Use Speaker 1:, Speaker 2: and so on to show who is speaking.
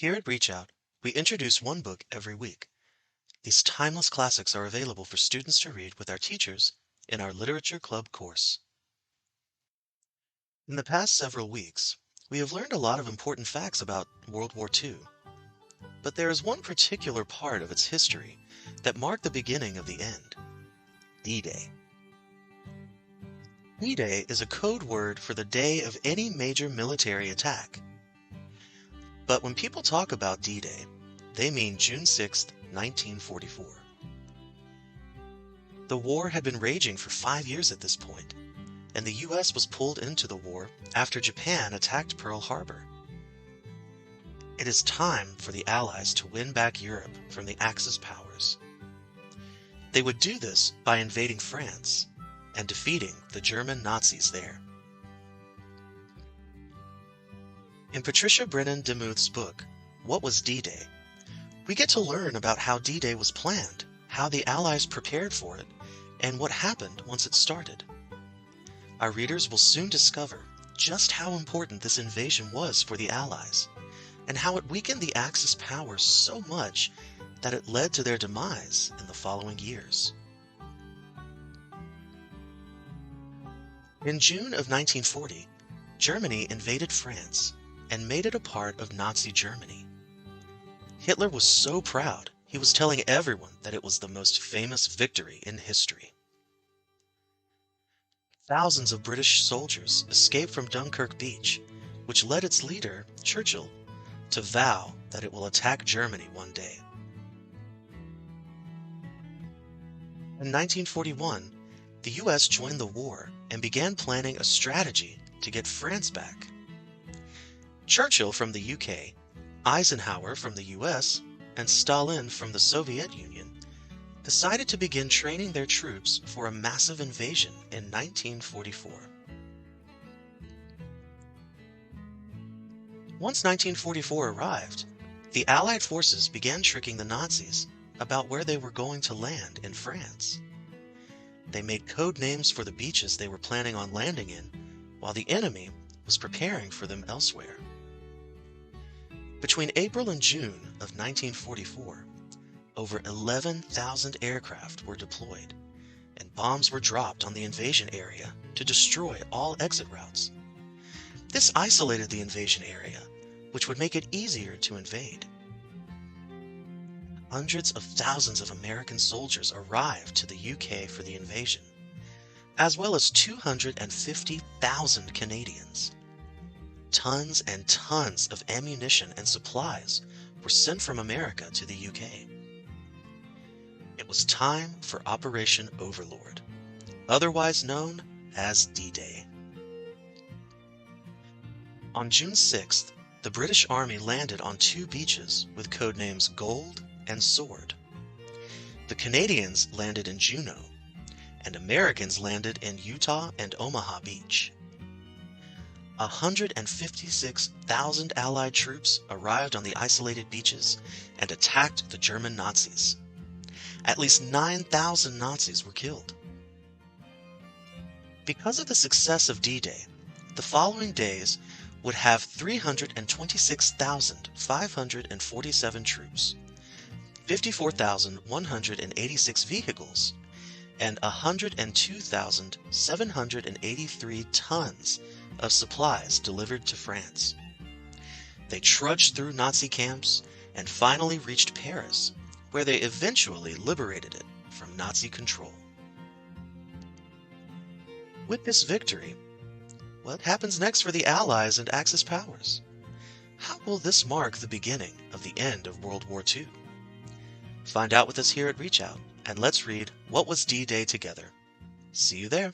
Speaker 1: Here at Reach Out, we introduce one book every week. These timeless classics are available for students to read with our teachers in our Literature Club course. In the past several weeks, we have learned a lot of important facts about World War II. But there is one particular part of its history that marked the beginning of the end: D-Day. D-Day is a code word for the day of any major military attack. But when people talk about D-Day, they mean June 6, 1944. The war had been raging for 5 years at this point, and the U.S. was pulled into the war after Japan attacked Pearl Harbor. It is time for the Allies to win back Europe from the Axis powers. They would do this by invading France and defeating the German Nazis there. In Patricia Brennan Demuth's book, What Was D-Day?, we get to learn about how D-Day was planned, how the Allies prepared for it, and what happened once it started. Our readers will soon discover just how important this invasion was for the Allies, and how it weakened the Axis powers so much that it led to their demise in the following years. In June of 1940, Germany invaded France and made it a part of Nazi Germany. Hitler was so proud, he was telling everyone that it was the most famous victory in history. Thousands of British soldiers escaped from Dunkirk Beach, which led its leader, Churchill, to vow that it will attack Germany one day. In 1941, the U.S. joined the war and began planning a strategy to get France back. Churchill from the UK, Eisenhower from the US, and Stalin from the Soviet Union decided to begin training their troops for a massive invasion in 1944. Once 1944 arrived, the Allied forces began tricking the Nazis about where they were going to land in France. They made code names for the beaches they were planning on landing in, while the enemy was preparing for them elsewhere. Between April and June of 1944, over 11,000 aircraft were deployed, and bombs were dropped on the invasion area to destroy all exit routes. This isolated the invasion area, which would make it easier to invade. Hundreds of thousands of American soldiers arrived to the UK for the invasion, as well as 250,000 Canadians. Tons and tons of ammunition and supplies were sent from America to the UK. It was time for Operation Overlord, otherwise known as D-Day. On June 6th, the British Army landed on 2 beaches with codenames Gold and Sword. The Canadians landed in Juneau, and Americans landed in Utah and Omaha Beach. 156,000 Allied troops arrived on the isolated beaches and attacked the German Nazis. At least 9,000 Nazis were killed. Because of the success of D-Day, the following days would have 326,547 troops, 54,186 vehicles, and 102,783 tons of supplies delivered to France. They trudged through Nazi camps and finally reached Paris, where they eventually liberated it from Nazi control. With this victory, what happens next for the Allies and Axis powers? How will this mark the beginning of the end of World War II? Find out with us here at Reach Out, and let's read What Was D-Day together. See you there.